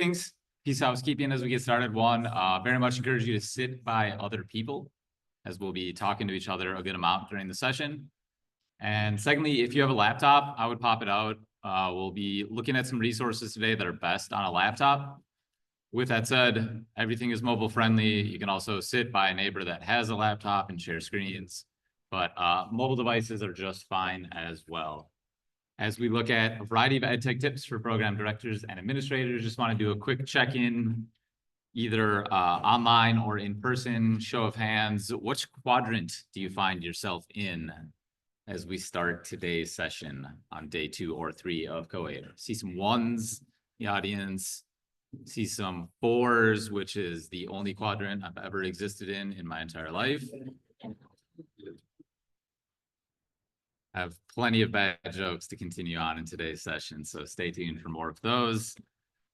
things. Piece of housekeeping as we get started. One, very much encourage you to sit by other people, as we'll be talking to each other a good amount during the session. And secondly, if you have a laptop, I would pop it out. We'll be looking at some resources today that are best on a laptop. With that said, everything is mobile friendly. You can also sit by a neighbor that has a laptop and share screens, but mobile devices are just fine as well. As we look at a variety of EdTech tips for program directors and administrators, just want to do a quick check-in, either online or in person. Show of hands, which quadrant do you find yourself in as we start today's session on day 2 or 3 of co-ed? See some ones in the audience, see some 4s, which is the only quadrant I've ever existed in my entire life. I have plenty of bad jokes to continue on in today's session, so stay tuned for more of those.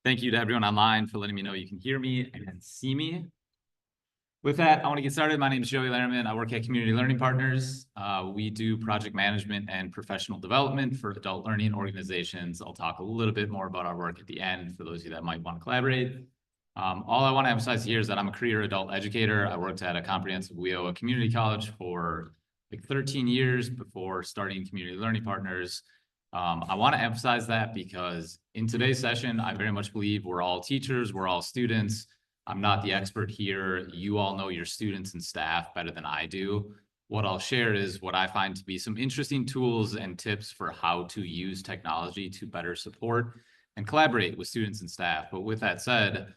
Thank you to everyone online for letting me know you can hear me and see me. With that, I want to get started. My name is Joey Lerman. I work at Community Learning Partners. We do project management and professional development for adult learning organizations. I'll talk a little bit more about our work at the end for those of you that might want to collaborate. All I want to emphasize here is that I'm a career adult educator. I worked at a comprehensive WIO community college for like 13 years before starting Community Learning Partners. I want to emphasize that because in today's session, I very much believe we're all teachers, we're all students. I'm not the expert here. You all know your students and staff better than I do. What I'll share is what I find to be some interesting tools and tips for how to use technology to better support and collaborate with students and staff. But with that said,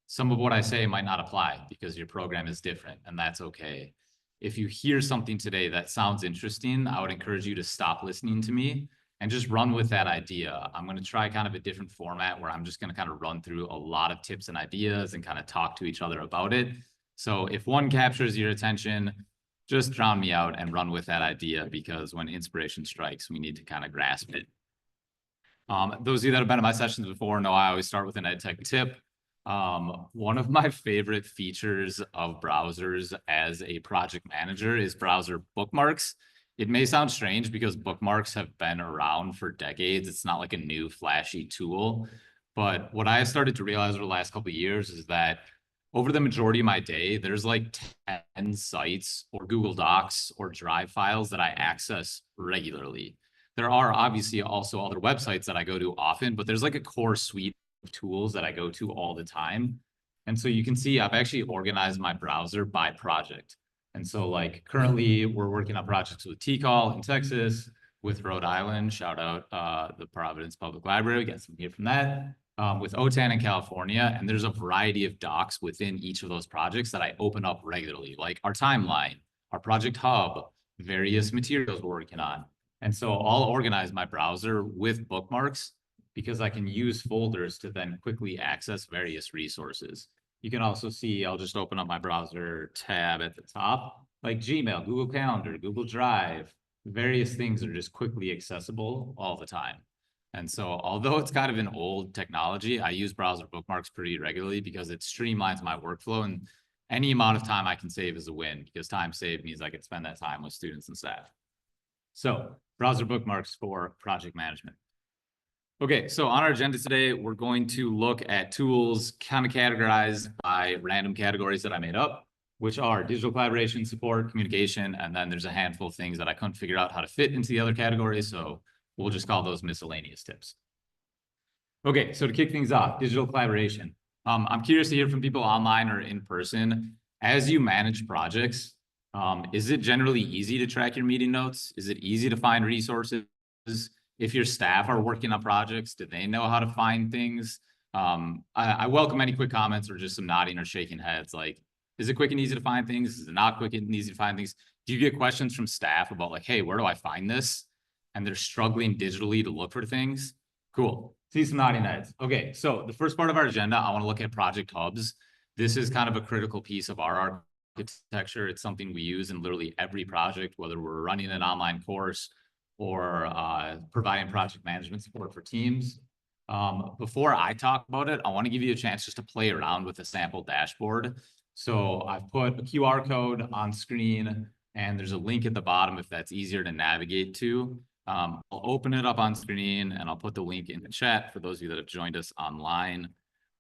some of what I say might not apply because your program is different, and that's okay. If you hear something today that sounds interesting, I would encourage you to stop listening to me and just run with that idea. I'm going to try kind of a different format where I'm just going to kind of run through a lot of tips and ideas and kind of talk to each other about it. So if one captures your attention, just drown me out and run with that idea, because when inspiration strikes, we need to kind of grasp it. Those of you that have been in my sessions before know I always start with an EdTech tip. One of my favorite features of browsers as a project manager is browser bookmarks. It may sound strange because bookmarks have been around for decades. It's not like a new flashy tool. But what I have started to realize over the last couple of years is that over the majority of my day, there's like 10 sites or Google Docs or Drive files that I access regularly. There are obviously also other websites that I go to often, but there's like a core suite of tools that I go to all the time. And so you can see I've actually organized my browser by project. And so like currently we're working on projects with TCAL in Texas, with Rhode Island, shout out the Providence Public Library, get some here from that, with OTAN in California. And there's a variety of docs within each of those projects that I open up regularly, like our timeline, our project hub, various materials we're working on. And so I'll organize my browser with bookmarks because I can use folders to then quickly access various resources. You can also see, I'll just open up my browser tab at the top, like Gmail, Google Calendar, Google Drive, various things are just quickly accessible all the time. And so although it's kind of an old technology, I use browser bookmarks pretty regularly because it streamlines my workflow, and any amount of time I can save is a win because time saved means I can spend that time with students and staff. So browser bookmarks for project management. Okay, so on our agenda today, we're going to look at tools kind of categorized by random categories that I made up, which are digital collaboration, support, communication, and then there's a handful of things that I couldn't figure out how to fit into the other categories, so we'll just call those miscellaneous tips. Okay, so to kick things off, digital collaboration. I'm curious to hear from people online or in person. As you manage projects, is it generally easy to track your meeting notes? Is it easy to find resources? If your staff are working on projects, do they know how to find things? I welcome any quick comments or just some nodding or shaking heads. Like, is it quick and easy to find things? Is it not quick and easy to find things? Do you get questions from staff about like, hey, where do I find this? And they're struggling digitally to look for things. Cool. See some nodding heads. Okay, so the first part of our agenda, I want to look at project hubs. This is kind of a critical piece of our architecture. It's something we use in literally every project, whether we're running an online course or providing project management support for teams. Before I talk about it, I want to give you a chance just to play around with a sample dashboard. So I've put a QR code on screen, and there's a link at the bottom if that's easier to navigate to. I'll open it up on screen, and I'll put the link in the chat for those of you that have joined us online.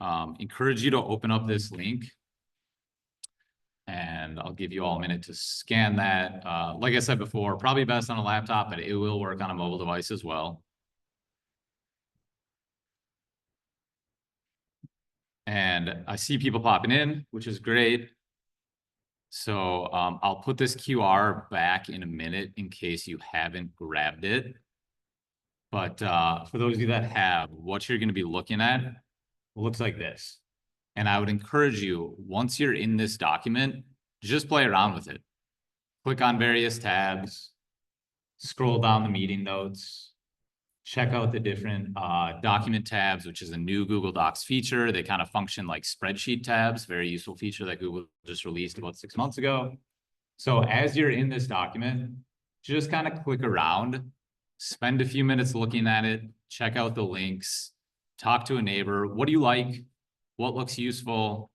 Encourage you to open up this link. And I'll give you all a minute to scan that. Like I said before, probably best on a laptop, but it will work on a mobile device as well. And I see people popping in, which is great. So I'll put this QR back in a minute in case you haven't grabbed it. But for those of you that have, what you're going to be looking at looks like this. And I would encourage you, once you're in this document, just play around with it. Click on various tabs, scroll down the meeting notes, check out the different document tabs, which is a new Google Docs feature. They kind of function like spreadsheet tabs, very useful feature that Google just released about 6 months ago. So as you're in this document, just kind of click around, spend a few minutes looking at it, check out the links, talk to a neighbor. What do you like? What looks useful?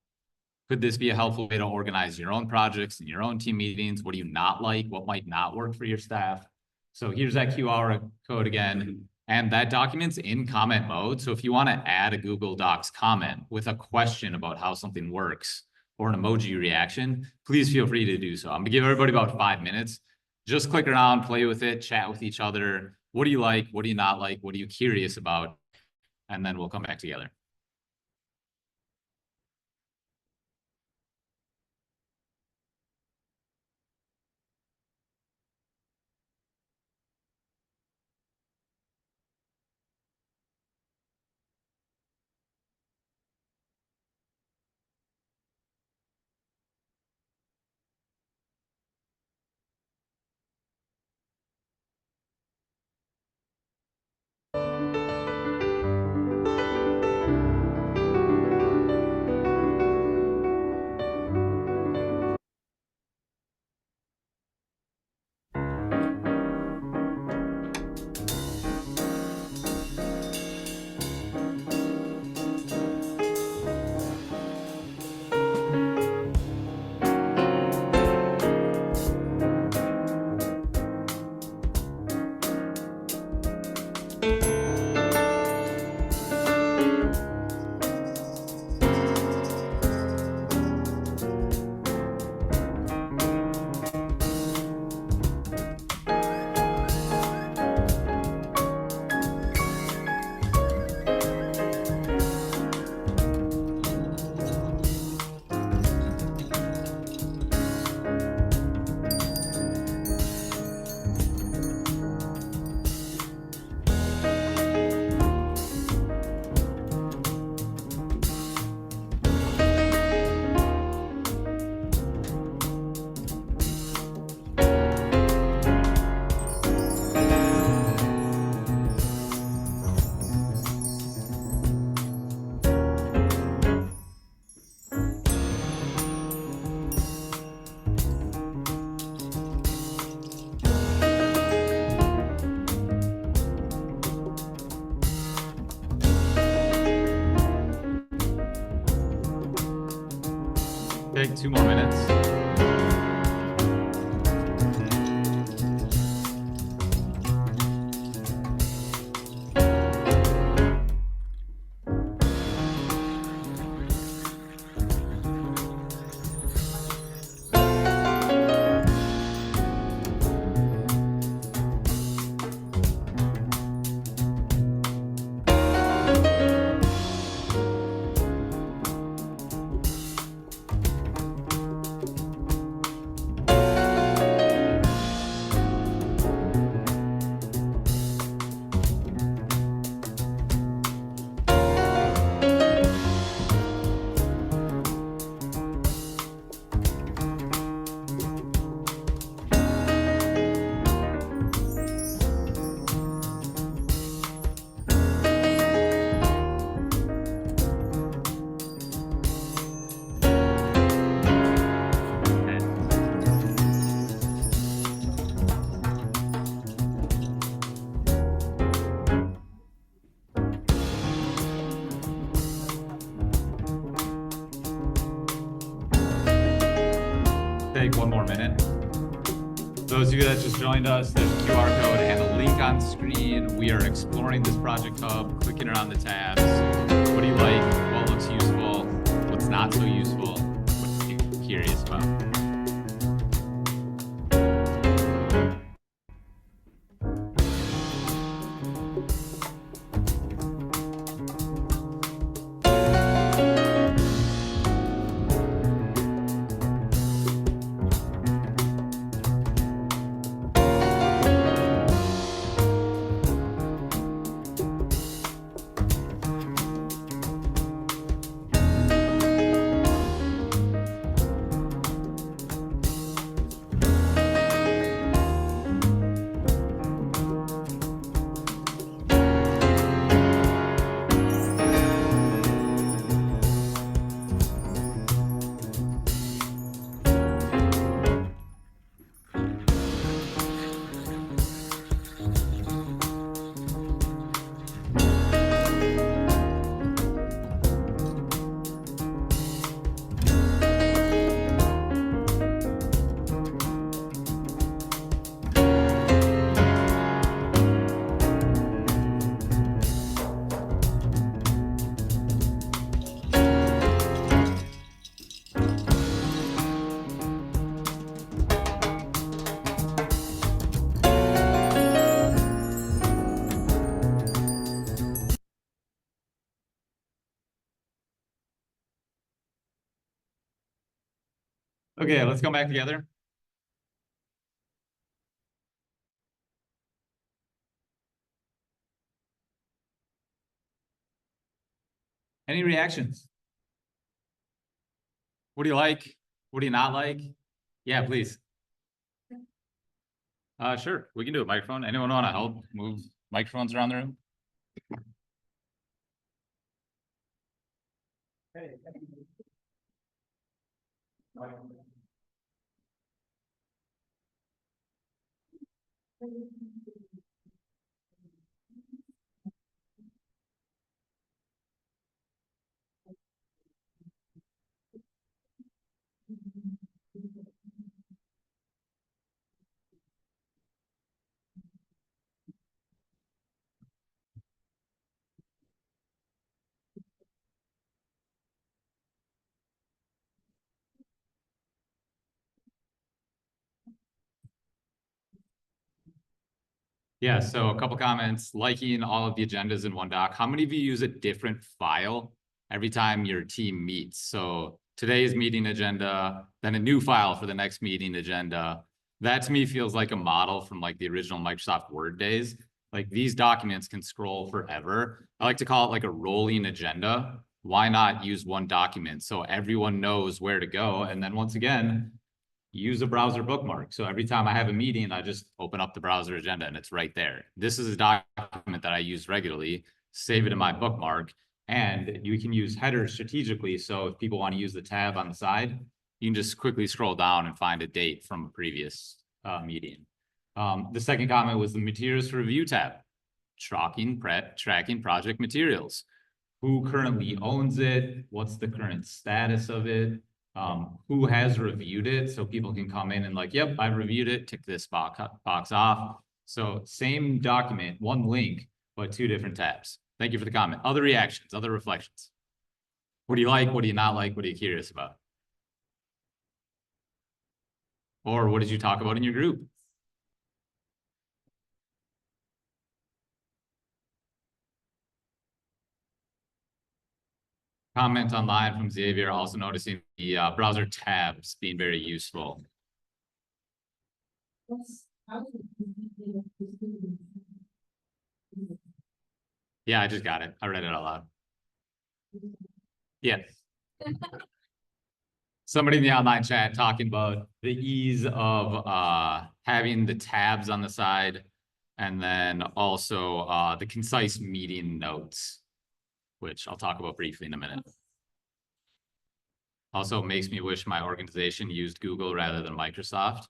Could this be a helpful way to organize your own projects and your own team meetings? What do you not like? What might not work for your staff? So here's that QR code again. And that document's in comment mode. So if you want to add a Google Docs comment with a question about how something works or an emoji reaction, please feel free to do so. I'm gonna give everybody about 5 minutes. Just click around, play with it, chat with each other. What do you like? What do you not like? What are you curious about? And then we'll come back together. Take 2 more minutes. Take 1 more minute. Those of you that just joined us, there's a QR code and a link on screen. We are exploring this project hub, clicking around the tabs. What do you like? What looks what's useful, what's not so useful, what you're curious about. Okay, let's come back together. Any reactions? What do you like? What do you not like? Yeah, please. Sure, we can do a microphone. Anyone want to help move microphones around the room? Yeah, so a couple comments, liking all of the agendas in one doc. How many of you use a different file every time your team meets? So today's meeting agenda, then a new file for the next meeting agenda. That to me feels like a model from like the original Microsoft Word days. Like these documents can scroll forever. I like to call it like a rolling agenda. Why not use one document so everyone knows where to go? And then once again, use a browser bookmark. So every time I have a meeting, I just open up the browser agenda and it's right there. This is a document that I use regularly, save it in my bookmark, and you can use headers strategically. So if people want to use the tab on the side, you can just quickly scroll down and find a date from a previous meeting. The second comment was the materials review tab, tracking project materials. Who currently owns it? What's the current status of it? Who has reviewed it? So people can come in and like, yep, I've reviewed it, tick this box off. So same document, one link, but two different tabs. Thank you for the comment. Other reactions, other reflections. What do you like? What do you not like? What are you curious about? Or what did you talk about in your group? Comment online from Xavier, also noticing the browser tabs being very useful. Yeah, I just got it. I read it out loud. Yes. Somebody in the online chat talking about the ease of having the tabs on the side, and then also the concise meeting notes, which I'll talk about briefly in a minute. Also makes me wish my organization used Google rather than Microsoft.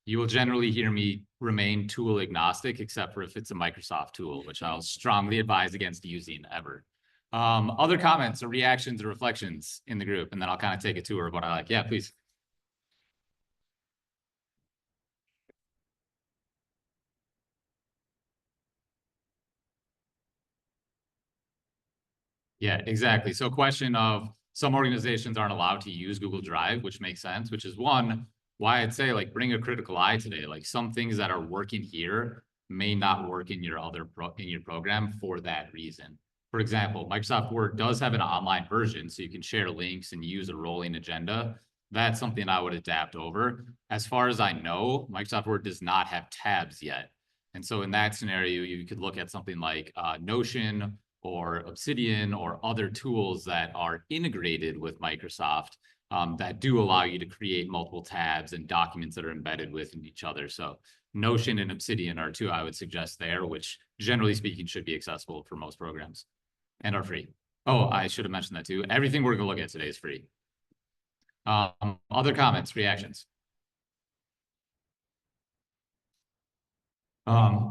You will generally hear me remain tool agnostic, except for if it's a Microsoft tool, which I'll strongly advise against using ever. Other comments or reactions or reflections in the group, and then I'll kind of take a tour of what I like. Yeah, please. Yeah, exactly. So question of some organizations aren't allowed to use Google Drive, which makes sense, which is one, why I'd say like bring a critical eye today. Like some things that are working here may not work in your in your program for that reason. For example, Microsoft Word does have an online version, so you can share links and use a rolling agenda. That's something I would adapt over. As far as I know, Microsoft Word does not have tabs yet. And so in that scenario, you could look at something like Notion or Obsidian or other tools that are integrated with Microsoft that do allow you to create multiple tabs and documents that are embedded within each other. So Notion and Obsidian are two I would suggest there, which generally speaking should be accessible for most programs and are free. Oh, I should have mentioned that too. Everything we're going to look at today is free. Other comments, reactions?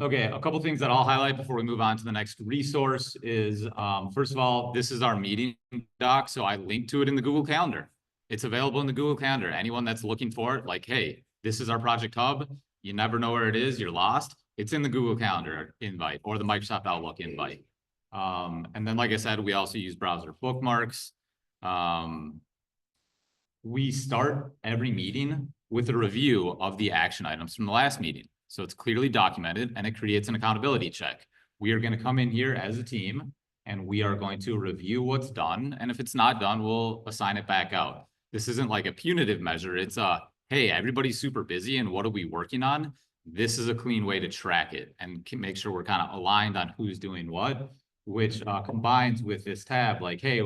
Okay, a couple things that I'll highlight before we move on to the next resource is, first of all, this is our meeting doc, so I linked to it in the Google Calendar. It's available in the Google Calendar. Anyone that's looking for it, like, hey, this is our project hub. You never know where it is. You're lost. It's in the Google Calendar invite or the Microsoft Outlook invite. And then, like I said, we also use browser bookmarks. We start every meeting with a review of the action items from the last meeting. So it's clearly documented and it creates an accountability check. We are going to come in here as a team and we are going to review what's done. And if it's not done, we'll assign it back out. This isn't like a punitive measure. It's hey, everybody's super busy and what are we working on? This is a clean way to track it and can make sure we're kind of aligned on who's doing what, which combines with this tab like, hey,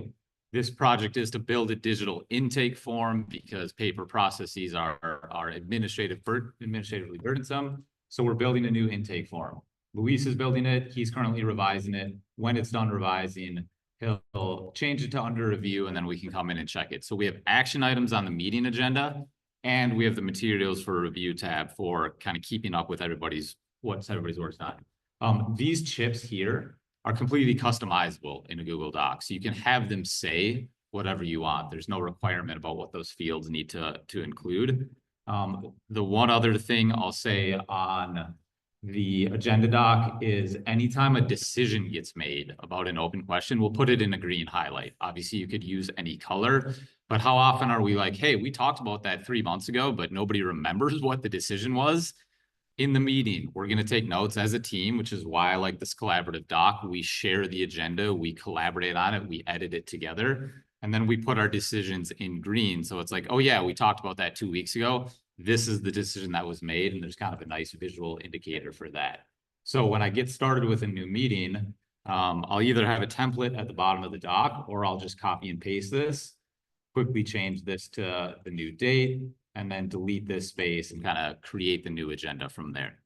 this project is to build a digital intake form because paper processes are administratively burdensome. So we're building a new intake form. Luis is building it. He's currently revising it. When it's done revising, he'll change it to under review, and then we can come in and check it. So we have action items on the meeting agenda, and we have the materials for review tab for kind of keeping up with everybody's work's on. These chips here are completely customizable in a Google Doc. So you can have them say whatever you want. There's no requirement about what those fields need to include. The one other thing I'll say on the agenda doc is anytime a decision gets made about an open question, we'll put it in a green highlight. Obviously, you could use any color, but how often are we like, hey, we talked about that 3 months ago, but nobody remembers what the decision was? In the meeting, we're going to take notes as a team, which is why I like this collaborative doc. We share the agenda, we collaborate on it, we edit it together, and then we put our decisions in green. So it's like, oh yeah, we talked about that 2 weeks ago. This is the decision that was made, and there's kind of a nice visual indicator for that. So when I get started with a new meeting, I'll either have a template at the bottom of the doc, or I'll just copy and paste this, quickly change this to the new date, and then delete this space and kind of create the new agenda from there.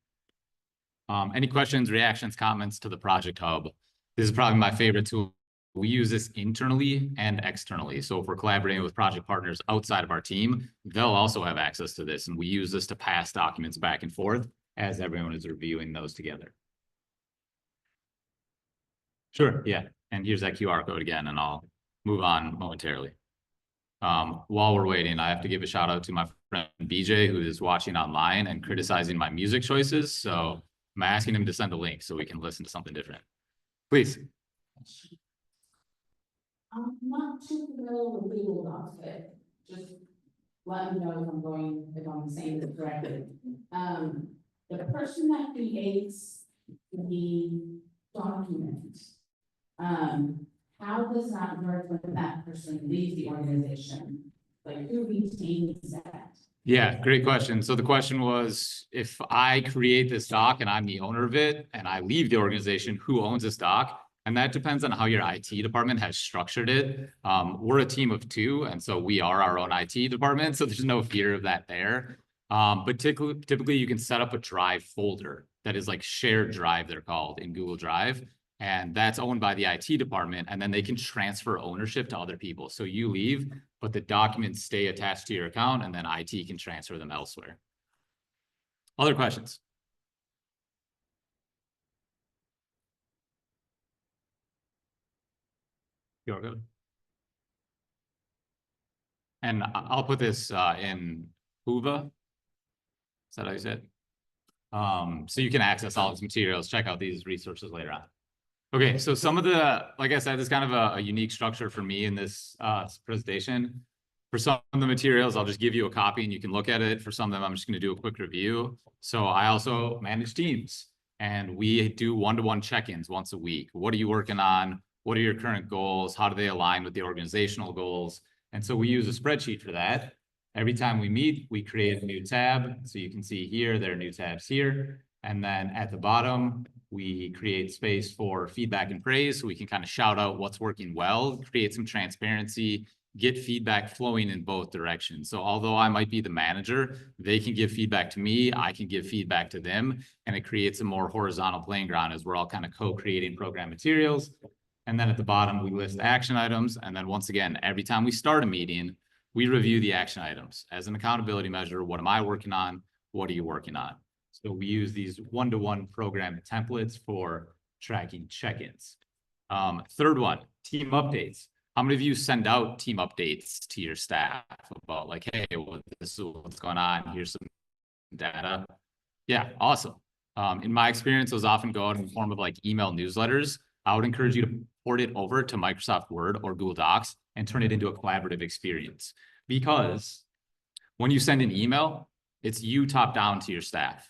Any questions, reactions, comments to the Project Hub? This is probably my favorite tool. We use this internally and externally. So if we're collaborating with project partners outside of our team, they'll also have access to this. And we use this to pass documents back and forth as everyone is reviewing those together. Sure, yeah. And here's that QR code again, and I'll move on momentarily. While we're waiting, I have to give a shout out to my friend BJ, who is watching online and criticizing my music choices. So I'm asking him to send a link so we can listen to something different. Please. I'm not too familiar with Google Docs, but just let me know if I'm saying this correctly. The person that creates the document, how does that work when that person leaves the organization? Like, who retains that? Yeah, great question. So the question was, if I create this doc and I'm the owner of it and I leave the organization, who owns this doc? And that depends on how your IT department has structured it. We're a team of 2, and so we are our own IT department, so there's no fear of that there. But typically you can set up a drive folder that is like shared drive, they're called, in Google Drive. And that's owned by the IT department, and then they can transfer ownership to other people. So you leave, but the documents stay attached to your account, and then IT can transfer them elsewhere. Other questions? QR code. And I'll put this in Huva. Is that how you said? So you can access all these materials, check out these resources later on. Okay, so some of the, like I said, this is kind of a unique structure for me in this presentation. For some of the materials, I'll just give you a copy and you can look at it. For some of them, I'm just going to do a quick review. So I also manage teams, and we do one-to-one check-ins once a week. What are you working on? What are your current goals? How do they align with the organizational goals? And so we use a spreadsheet for that. Every time we meet, we create a new tab. So you can see here, there are new tabs here. And then at the bottom, we create space for feedback and praise, so we can kind of shout out what's working well, create some transparency, get feedback flowing in both directions. So although I might be the manager, they can give feedback to me, I can give feedback to them, and it creates a more horizontal playing ground as we're all kind of co-creating program materials. And then at the bottom, we list action items. And then once again, every time we start a meeting, we review the action items as an accountability measure. What am I working on? What are you working on? So we use these one-to-one program templates for tracking check-ins. Third one, team updates. How many of you send out team updates to your staff about like, hey, well, this is what's going on, here's some data? Yeah, awesome. In my experience, those often go out in the form of like email newsletters. I would encourage you to port it over to Microsoft Word or Google Docs and turn it into a collaborative experience. Because when you send an email, it's you top down to your staff.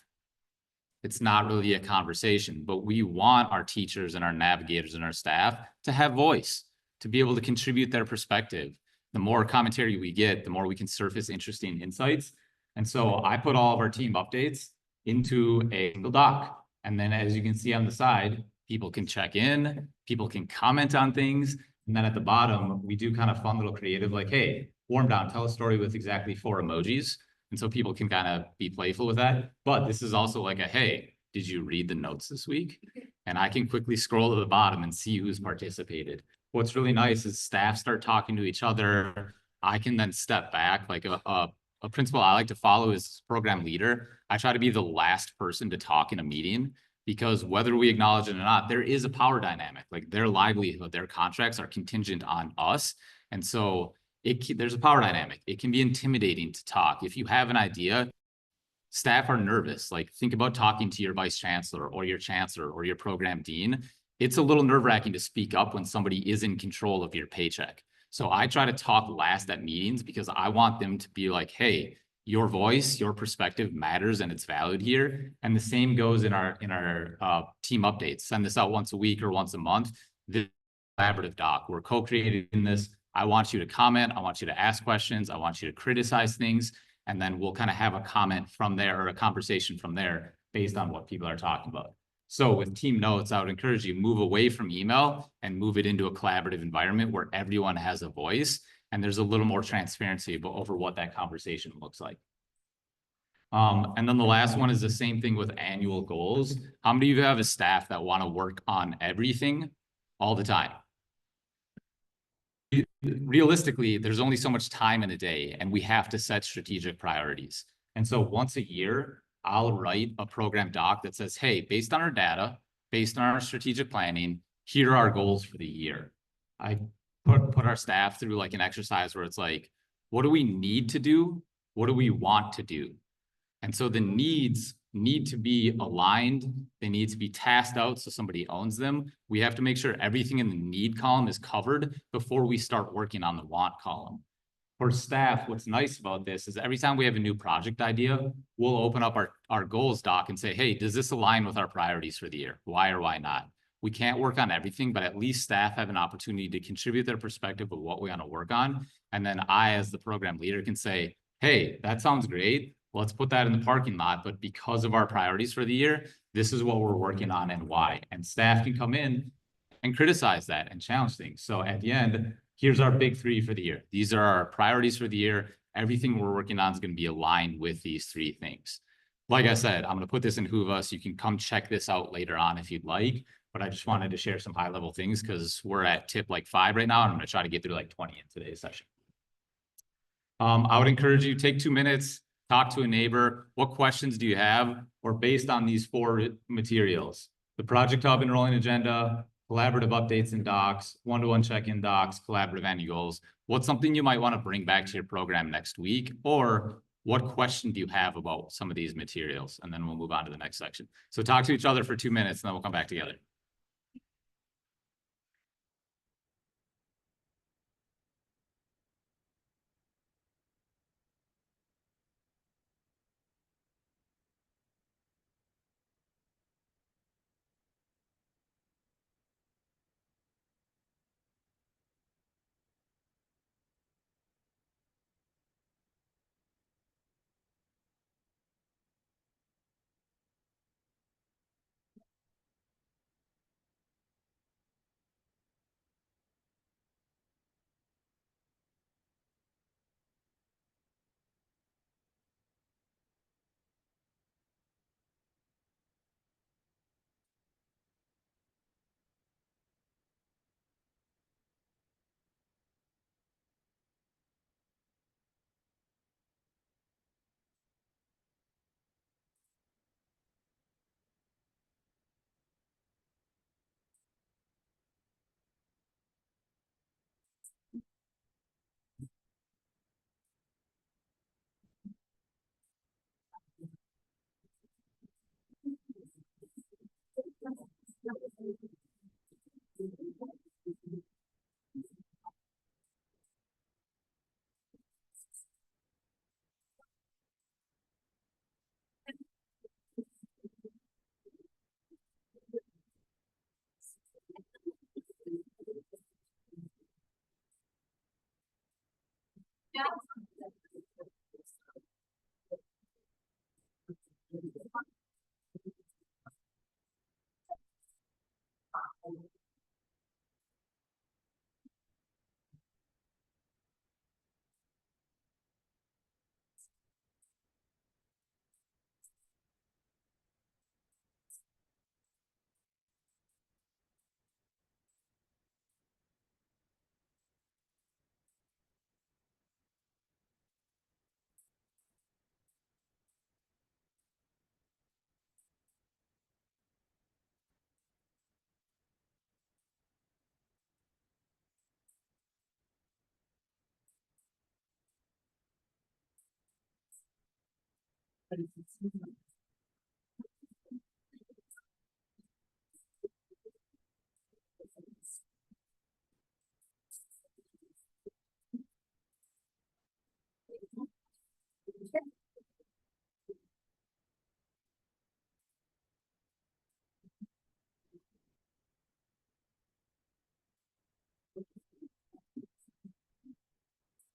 It's not really a conversation, but we want our teachers and our navigators and our staff to have voice, to be able to contribute their perspective. The more commentary we get, the more we can surface interesting insights. And so I put all of our team updates into a single doc. And then as you can see on the side, people can check in, people can comment on things. And then at the bottom, we do kind of fun little creative, like, hey, warm down, tell a story with exactly 4 emojis. And so people can kind of be playful with that. But this is also like a, hey, did you read the notes this week? And I can quickly scroll to the bottom and see who's participated. What's really nice is staff start talking to each other. I can then step back. Like a principle I like to follow is program leader. I try to be the last person to talk in a meeting, because whether we acknowledge it or not, there is a power dynamic. Like their livelihood, their contracts are contingent on us. And so there's a power dynamic. It can be intimidating to talk. If you have an idea, staff are nervous. Like think about talking to your vice chancellor or your chancellor or your program dean. It's a little nerve-wracking to speak up when somebody is in control of your paycheck. So I try to talk last at meetings because I want them to be like, hey, your voice, your perspective matters and it's valued here. And the same goes in our team updates. Send this out once a week or once a month. This collaborative doc, we're co-creating this. I want you to comment. I want you to ask questions. I want you to criticize things. And then we'll kind of have a comment from there or a conversation from there based on what people are talking about. So with team notes, I would encourage you move away from email and move it into a collaborative environment where everyone has a voice and there's a little more transparency over what that conversation looks like. And then the last one is the same thing with annual goals. How many of you have a staff that want to work on everything all the time? Realistically, there's only so much time in a day and we have to set strategic priorities. And so once a year, I'll write a program doc that says, hey, based on our data, based on our strategic planning, here are our goals for the year. I put our staff through like an exercise where it's like, what do we need to do? What do we want to do? And so the needs need to be aligned. They need to be tasked out so somebody owns them. We have to make sure everything in the need column is covered before we start working on the want column. For staff, what's nice about this is every time we have a new project idea, we'll open up our goals doc and say, hey, does this align with our priorities for the year? Why or why not? We can't work on everything, but at least staff have an opportunity to contribute their perspective of what we want to work on. And then I, as the program leader, can say, hey, that sounds great. Let's put that in the parking lot. But because of our priorities for the year, this is what we're working on and why. And staff can come in and criticize that and challenge things. So at the end, here's our big 3 for the year. These are our priorities for the year. Everything we're working on is going to be aligned with these 3 things. Like I said, I'm going to put this in Whova so you can come check this out later on if you'd like. But I just wanted to share some high level things because we're at tip like 5 right now. And I'm going to try to get through like 20 in today's session. I would encourage you to take 2 minutes, talk to a neighbor. What questions do you have? Or based on these 4 materials, the Project Hub enrolling agenda, collaborative updates and docs, one-to-one check-in docs, collaborative annual goals. What's something you might want to bring back to your program next week? Or what question do you have about some of these materials? And then we'll move on to the next section. So talk to each other for 2 minutes and then we'll come back together.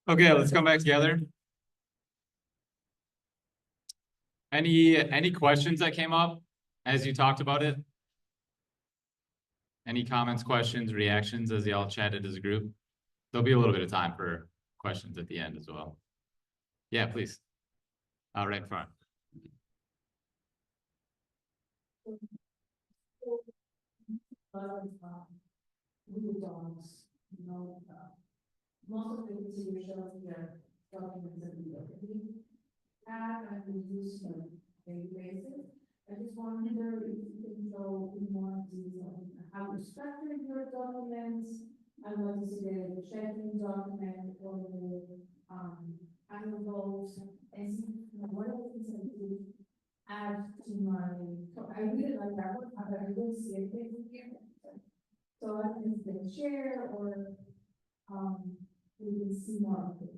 Okay, let's come back together. Any questions that came up as you talked about it? Any comments, questions, reactions as y'all chatted as a group? There'll be a little bit of time for questions at the end as well. Yeah, please. Right in front. Google Docs, most of the things in your shows here, documents that we have and we use on a daily basis. I just wonder if you can go in more detail how you structure your documents. I want to see the checking document or the annual goals and see what are the things that you add to my. So I really like that one, but I don't see anything here. So I can the chair or we can see more of it.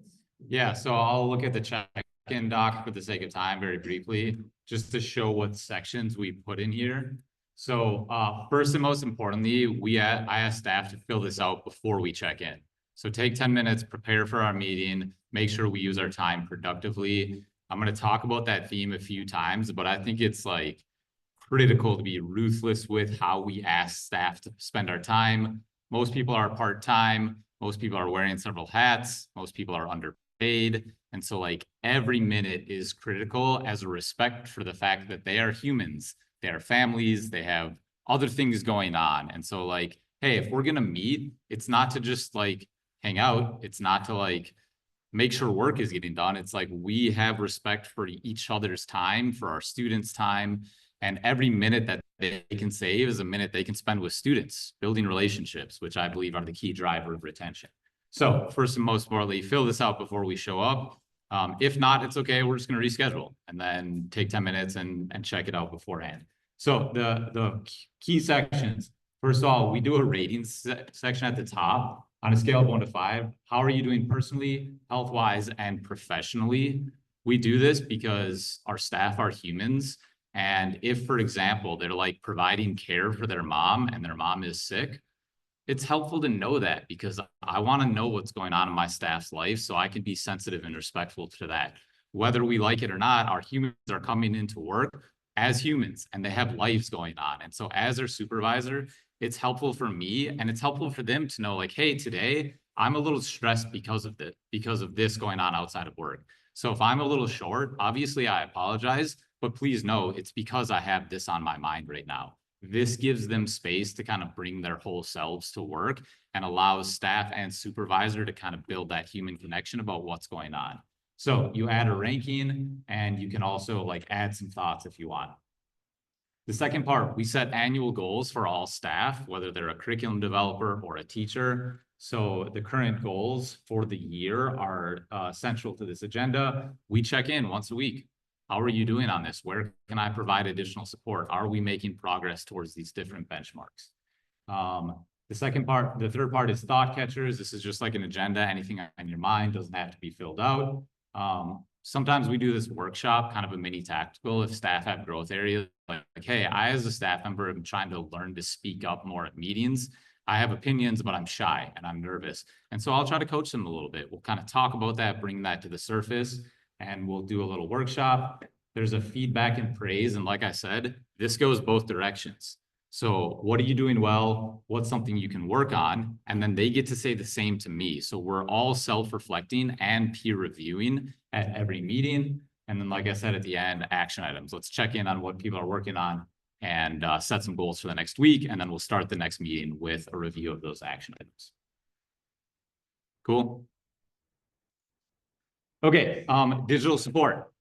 Yeah, so I'll look at the check-in doc for the sake of time very briefly, just to show what sections we put in here. So first and most importantly, I asked staff to fill this out before we check in. So take 10 minutes, prepare for our meeting, make sure we use our time productively. I'm going to talk about that theme a few times, but I think it's like critical to be ruthless with how we ask staff to spend our time. Most people are part-time. Most people are wearing several hats. Most people are underpaid. And so like every minute is critical as a respect for the fact that they are humans. They are families. They have other things going on. And so like, hey, if we're going to meet, it's not to just like hang out. It's not to like make sure work is getting done. It's like we have respect for each other's time, for our students' time. And every minute that they can save is a minute they can spend with students, building relationships, which I believe are the key driver of retention. So first and most importantly, fill this out before we show up. If not, it's okay. We're just going to reschedule and then take 10 minutes and check it out beforehand. So the key sections, first of all, we do a rating section at the top on a scale of 1 to 5. How are you doing personally, health-wise, and professionally? We do this because our staff are humans. And if, for example, they're like providing care for their mom and their mom is sick, it's helpful to know that because I want to know what's going on in my staff's life so I can be sensitive and respectful to that. Whether we like it or not, our humans are coming into work as humans and they have lives going on. And so as their supervisor, it's helpful for me and it's helpful for them to know like, hey, today I'm a little stressed because of this going on outside of work. So if I'm a little short, obviously I apologize, but please know it's because I have this on my mind right now. This gives them space to kind of bring their whole selves to work and allows staff and supervisor to kind of build that human connection about what's going on. So you add a ranking and you can also like add some thoughts if you want. The second part, we set annual goals for all staff, whether they're a curriculum developer or a teacher. So the current goals for the year are central to this agenda. We check in once a week. How are you doing on this? Where can I provide additional support? Are we making progress towards these different benchmarks? The third part is thought catchers. This is just like an agenda. Anything on your mind doesn't have to be filled out. Sometimes we do this workshop, kind of a mini tactical if staff have growth areas like, hey, I as a staff member am trying to learn to speak up more at meetings. I have opinions, but I'm shy and I'm nervous. And so I'll try to coach them a little bit. We'll kind of talk about that, bring that to the surface, and we'll do a little workshop. There's a feedback and praise. And like I said, this goes both directions. So what are you doing well? What's something you can work on? And then they get to say the same to me. So we're all self-reflecting and peer reviewing at every meeting. And then, like I said, at the end, action items. Let's check in on what people are working on and set some goals for the next week. And then we'll start the next meeting with a review of those action items. Cool. Okay, digital support.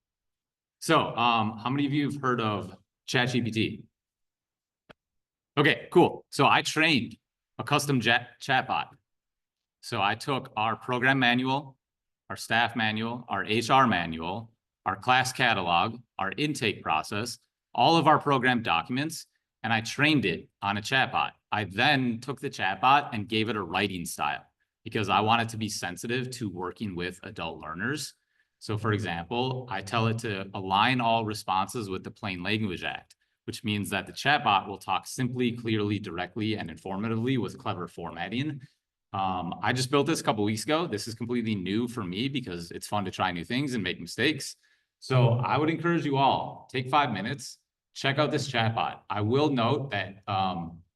So how many of you have heard of ChatGPT? Okay, cool. So I trained a custom chatbot. So I took our program manual, our staff manual, our HR manual, our class catalog, our intake process, all of our program documents, and I trained it on a chatbot. I then took the chatbot and gave it a writing style because I want it to be sensitive to working with adult learners. So for example, I tell it to align all responses with the Plain Language Act, which means that the chatbot will talk simply, clearly, directly, and informatively with clever formatting. I just built this a couple weeks ago. This is completely new for me because it's fun to try new things and make mistakes. So I would encourage you all, take 5 minutes, check out this chatbot. I will note that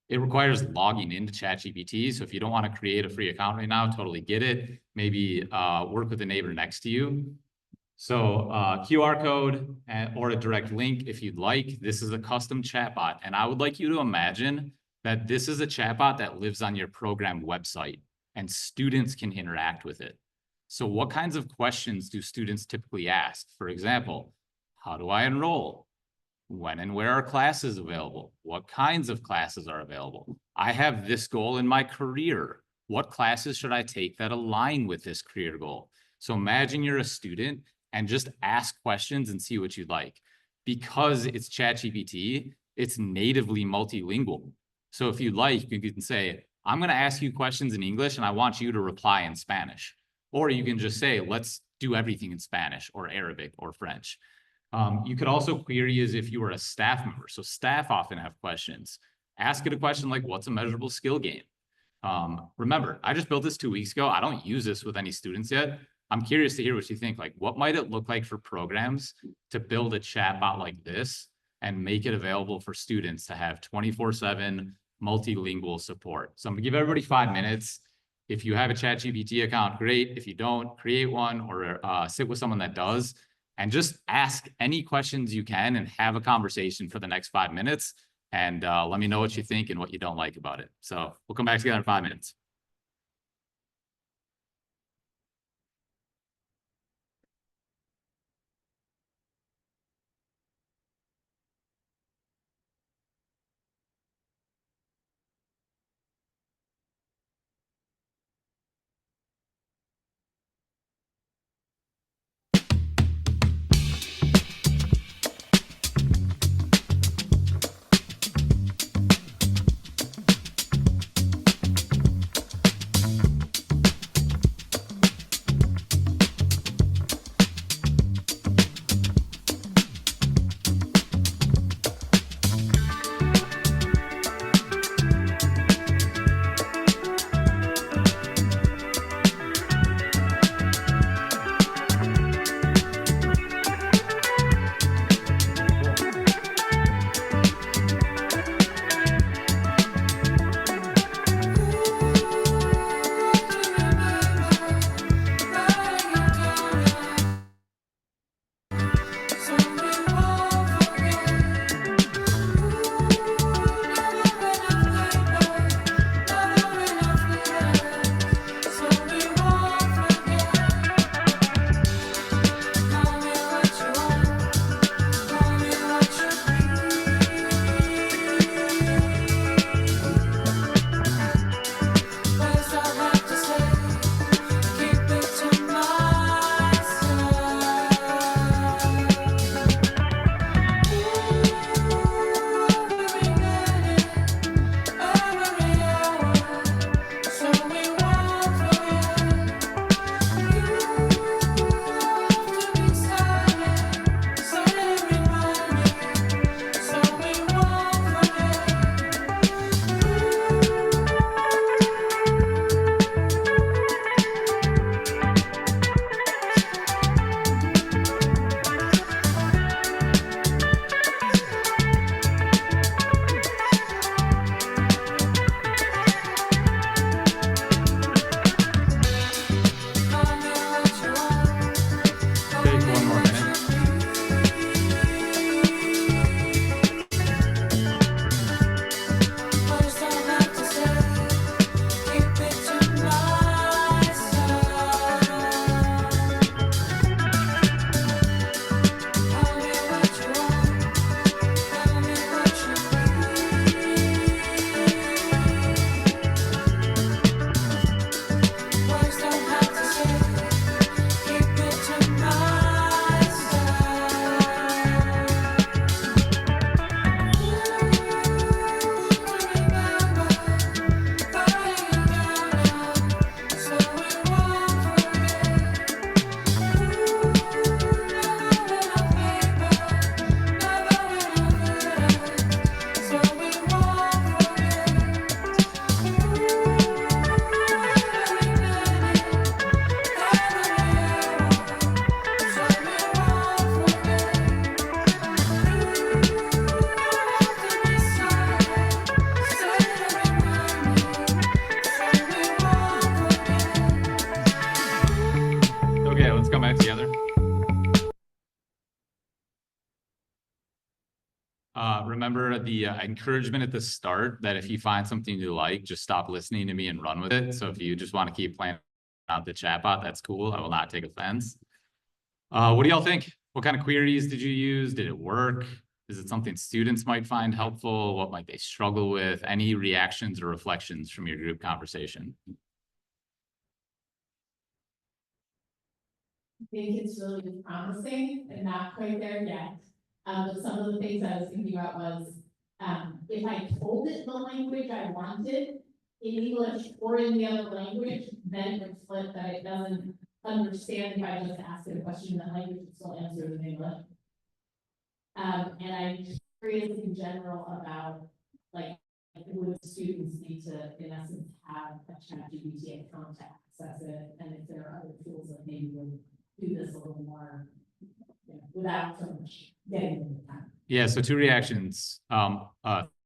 it requires logging into ChatGPT. So if you don't want to create a free account right now, totally get it. Maybe work with the neighbor next to you. So QR code or a direct link if you'd like. This is a custom chatbot. And I would like you to imagine that this is a chatbot that lives on your program website and students can interact with it. So what kinds of questions do students typically ask? For example, how do I enroll? When and where are classes available? What kinds of classes are available? I have this goal in my career. What classes should I take that align with this career goal? So imagine you're a student and just ask questions and see what you'd like. Because it's ChatGPT, it's natively multilingual. So if you'd like, you can say, I'm going to ask you questions in English and I want you to reply in Spanish. Or you can just say, let's do everything in Spanish or Arabic or French. You could also query as if you were a staff member. So staff often have questions. Ask it a question like, what's a measurable skill gain? Remember, I just built this 2 weeks ago. I don't use this with any students yet. I'm curious to hear what you think. Like, what might it look like for programs to build a chatbot like this and make it available for students to have 24/7 multilingual support? So I'm gonna give everybody 5 minutes. If you have a ChatGPT account, great. If you don't, create one or sit with someone that does and just ask any questions you can and have a conversation for the next 5 minutes. And let me know what you think and what you don't like about it. So we'll come back together in 5 minutes. Okay, let's come back together. Remember the encouragement at the start that if you find something you like, just stop listening to me and run with it. So if you just want to keep playing out the chatbot, that's cool. I will not take offense. What do y'all think? What kind of queries did you use? Did it work? Is it something students might find helpful? What might they struggle with? Any reactions or reflections from your group conversation? I think it's really promising and not quite there yet. But some of the things I was thinking about was, if I told it the language I wanted in English or in the other language, then it would flip that it doesn't understand if I just ask it a question in that language, it still answers in English. And I'm curious in general about, like, would students need to, in essence, have a ChatGPT account to access it, and if there are other tools that maybe would do this a little more, without so much getting in the time. Yeah, so two reactions,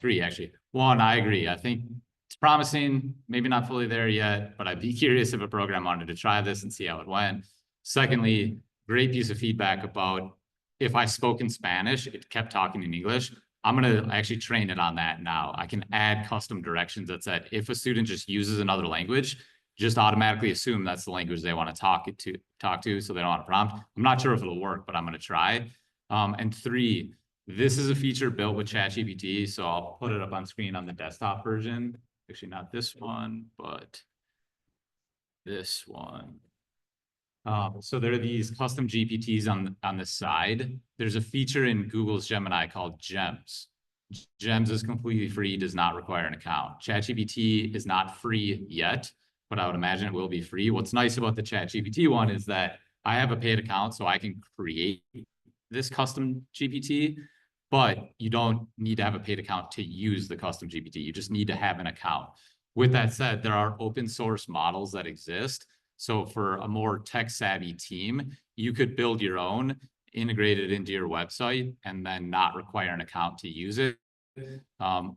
three actually. One, I agree. I think it's promising, maybe not fully there yet, but I'd be curious if a program wanted to try this and see how it went. Secondly, great piece of feedback about if I spoke in Spanish, it kept talking in English. I'm gonna actually train it on that now. I can add custom directions that said, if a student just uses another language, just automatically assume that's the language they want to talk to, so they don't want to prompt. I'm not sure if it'll work, but I'm gonna try. And three, this is a feature built with ChatGPT, so I'll put it up on screen on the desktop version. Actually, not this one, but this one. So there are these custom GPTs on the side. There's a feature in Google's Gemini called Gems. Gems is completely free, does not require an account. ChatGPT is not free yet, but I would imagine it will be free. What's nice about the ChatGPT one is that I have a paid account, so I can create this custom GPT, but you don't need to have a paid account to use the custom GPT. You just need to have an account. With that said, there are open source models that exist. So for a more tech savvy team, you could build your own, integrate it into your website, and then not require an account to use it.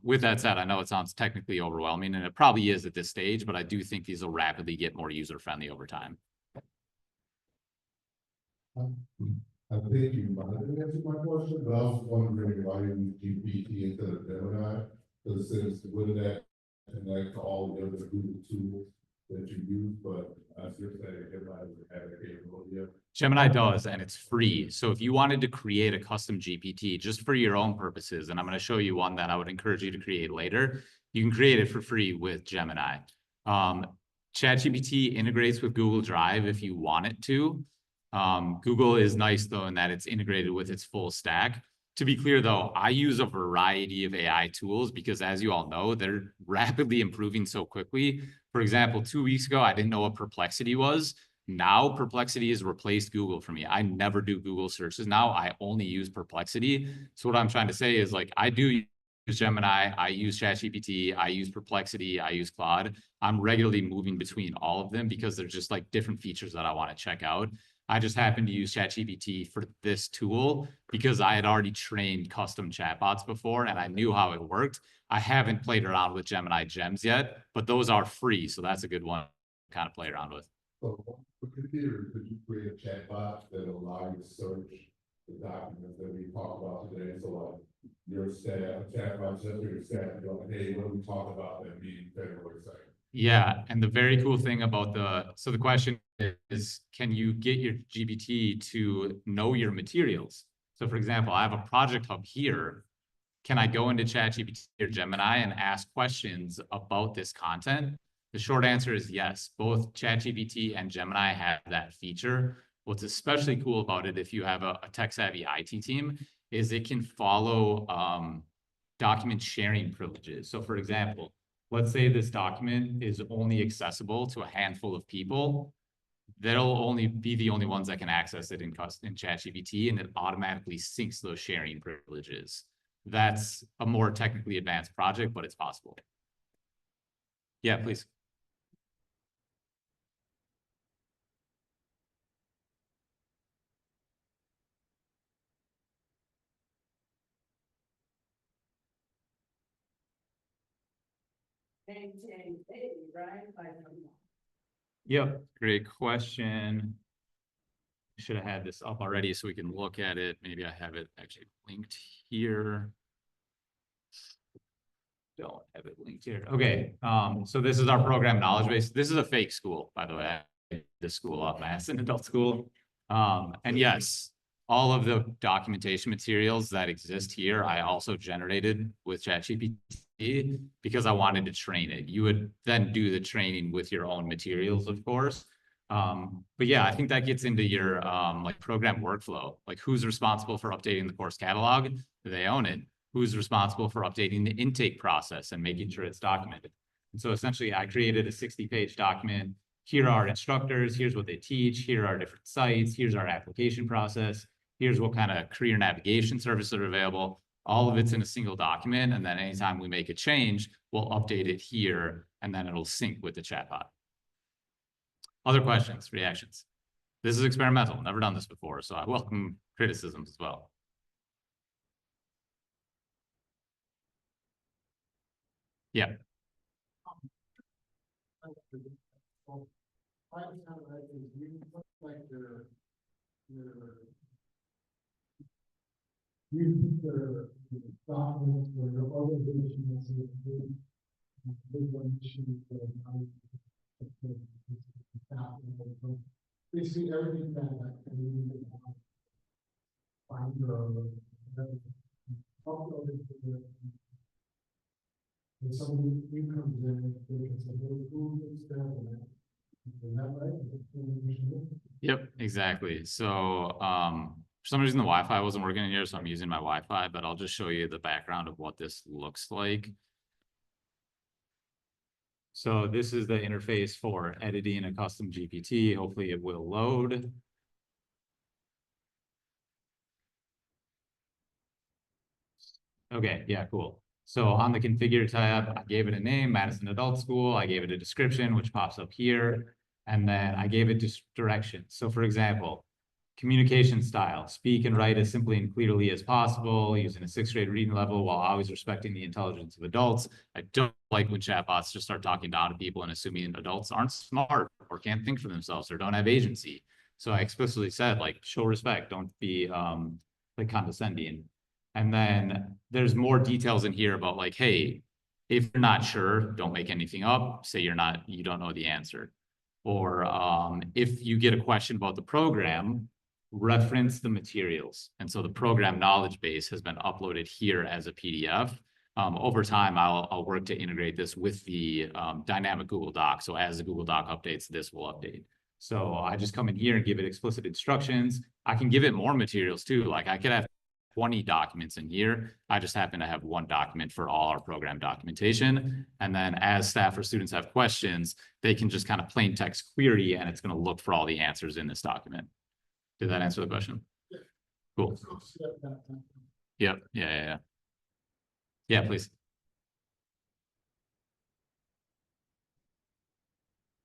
With that said, I know it sounds technically overwhelming, and it probably is at this stage, but I do think these will rapidly get more user-friendly over time. I think you might have answered my question, but I was wondering why you use GPT instead of Gemini, because since wouldn't that connect to all the other Google tools that you use, but as you're saying, Gemini doesn't have that capability yet. Gemini does, and it's free. So if you wanted to create a custom GPT just for your own purposes, and I'm going to show you one that I would encourage you to create later, you can create it for free with Gemini. ChatGPT integrates with Google Drive if you want it to. Google is nice though in that it's integrated with its full stack. To be clear though, I use a variety of AI tools because as you all know, they're rapidly improving so quickly. For example, 2 weeks ago, I didn't know what Perplexity was. Now Perplexity has replaced Google for me. I never do Google searches now. I only use Perplexity. So what I'm trying to say is like, I do use Gemini, I use ChatGPT, I use Perplexity, I use Claude. I'm regularly moving between all of them because they're just like different features that I want to check out. I just happened to use ChatGPT for this tool because I had already trained custom chatbots before and I knew how it worked. I haven't played around with Gemini Gems yet, but those are free. So that's a good one to kind of play around with. So for computer, could you create a chatbot that will allow you to search the documents that we talked about today? So like your staff, chatbot, just for your staff, you're like, hey, what do we talk about that meeting February 2nd? Yeah, and the very cool thing about so the question is, can you get your GPT to know your materials? So for example, I have a project hub here. Can I go into ChatGPT or Gemini and ask questions about this content? The short answer is yes. Both ChatGPT and Gemini have that feature. What's especially cool about it, if you have a tech-savvy IT team, is it can follow document sharing privileges. So for example, let's say this document is only accessible to a handful of people. They'll only be the only ones that can access it in ChatGPT, and it automatically syncs those sharing privileges. That's a more technically advanced project, but it's possible. Yeah, please. Yep, great question. should have had this up already so we can look at it. Maybe I have it actually linked here. Don't have it linked here. Okay, so this is our program knowledge base. This is a fake school, by the way. This school off Madison Adult School. And yes, all of the documentation materials that exist here, I also generated with ChatGPT because I wanted to train it. You would then do the training with your own materials, of course. But yeah, I think that gets into your like program workflow. Like who's responsible for updating the course catalog? They own it. Who's responsible for updating the intake process and making sure it's documented? And so essentially I created a 60-page document. Here are instructors, here's what they teach, here are different sites, here's our application process, here's what kind of career navigation services are available. All of it's in a single document, and then anytime we make a change, we'll update it here, and then it'll sync with the chatbot. Other questions, reactions? This is experimental, never done this before, so I welcome criticisms as well. Yeah. Basically everything that find uploaded to the if somebody new comes in, they can say, hey, who is that? Is that right? Yep, exactly. So for some reason the Wi-Fi wasn't working in here, so I'm using my Wi-Fi, but I'll just show you the background of what this looks like. So this is the interface for editing a custom GPT. Hopefully it will load. Okay, yeah, cool. So on the configure tab, I gave it a name, Madison Adult School. I gave it a description, which pops up here. And then I gave it just directions. So for example, communication style, speak and write as simply and clearly as possible, using a 6th grade reading level while always respecting the intelligence of adults. I don't like when chatbots just start talking down to people and assuming adults aren't smart or can't think for themselves or don't have agency. So I explicitly said, like, show respect, don't be like condescending. And then there's more details in here about like, hey, if you're not sure, don't make anything up. Say you don't know the answer. Or if you get a question about the program, reference the materials. And so the program knowledge base has been uploaded here as a PDF. Over time, I'll work to integrate this with the dynamic Google Doc. So as the Google Doc updates, this will update. So I just come in here and give it explicit instructions. I can give it more materials too. Like I could have 20 documents in here. I just happen to have one document for all our program documentation. And then as staff or students have questions, they can just kind of plain text query and it's going to look for all the answers in this document. Did that answer the question? Yeah. Cool. Yep. Yeah. Yeah, please.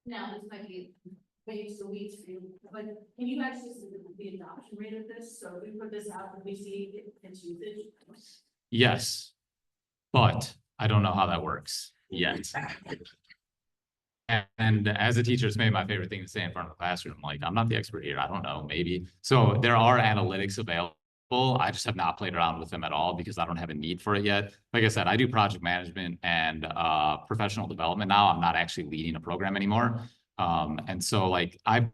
Now, this might be ways to weeds for you, but can you actually see the adoption rate of this? So if we put this out, and we see its usage. Yes, but I don't know how that works yet. And as a teacher, it's maybe my favorite thing to say in front of a classroom. Like, I'm not the expert here. I don't know, maybe. So there are analytics available. I just have not played around with them at all because I don't have a need for it yet. Like I said, I do project management and professional development now. I'm not actually leading a program anymore. And so like I've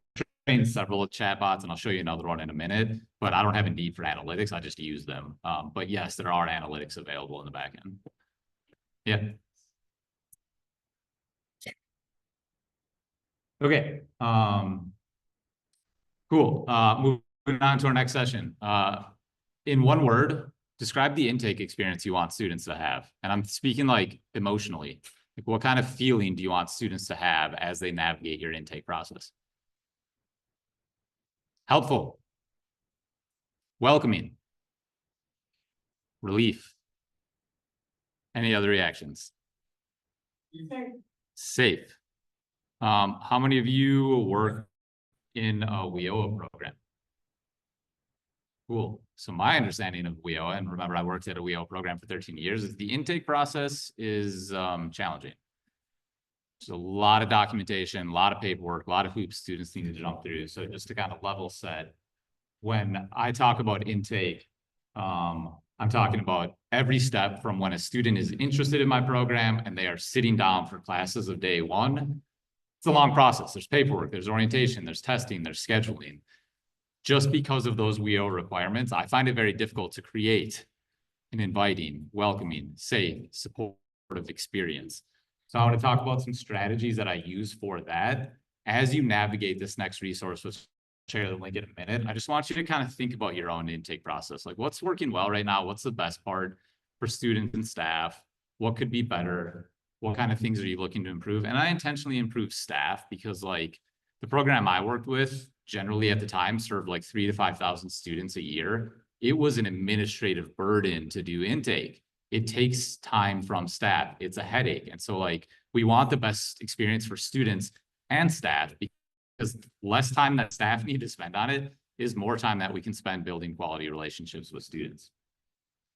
trained several chatbots and I'll show you another one in a minute, but I don't have a need for analytics. I just use them. But yes, there are analytics available in the back end. Yeah. Okay. Cool. Moving on to our next session. In one word, describe the intake experience you want students to have. And I'm speaking like emotionally. Like what kind of feeling do you want students to have as they navigate your intake process? Helpful. Welcoming. Relief. Any other reactions? Safe. How many of you work in a WIOA program? Cool. So my understanding of WIOA, and remember I worked at a WIOA program for 13 years, is the intake process is challenging. There's a lot of documentation, a lot of paperwork, a lot of hoops students need to jump through. So just to kind of level set, when I talk about intake, I'm talking about every step from when a student is interested in my program and they are sitting down for classes of day one. It's a long process. There's paperwork, there's orientation, there's testing, there's scheduling. Just because of those WEO requirements, I find it very difficult to create an inviting, welcoming, safe, supportive experience. So I want to talk about some strategies that I use for that. As you navigate this next resource, which I'll share the link in a minute, I just want you to kind of think about your own intake process. Like, what's working well right now? What's the best part for students and staff? What could be better? What kind of things are you looking to improve? And I intentionally improve staff because, like, the program I worked with generally at the time served like 3,000 to 5,000 students a year. It was an administrative burden to do intake. It takes time from staff. It's a headache. And so, like, we want the best experience for students and staff, because less time that staff need to spend on it is more time that we can spend building quality relationships with students.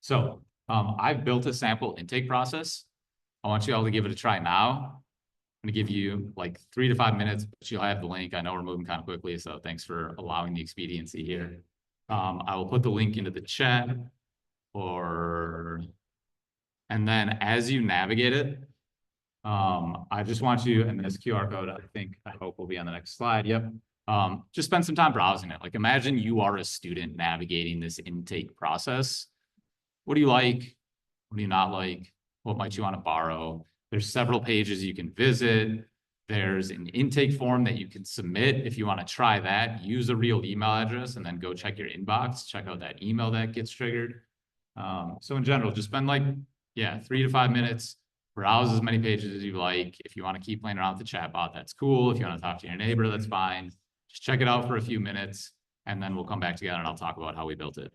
So I've built a sample intake process. I want you all to give it a try now. I'm gonna give you like 3 to 5 minutes, but you'll have the link. I know we're moving kind of quickly, so thanks for allowing the expediency here. I will put the link into the chat, and then as you navigate it, I just want you, and this QR code, I hope will be on the next slide. Yep. Just spend some time browsing it. Like, imagine you are a student navigating this intake process. What do you like? What do you not like? What might you want to borrow? There's several pages you can visit. There's an intake form that you can submit. If you want to try that, use a real email address and then go check your inbox, check out that email that gets triggered. So in general, just spend like, 3 to 5 minutes, browse as many pages as you like. If you want to keep playing around with the chatbot, that's cool. If you want to talk to your neighbor, that's fine. Just check it out for a few minutes, and then we'll come back together and I'll talk about how we built it.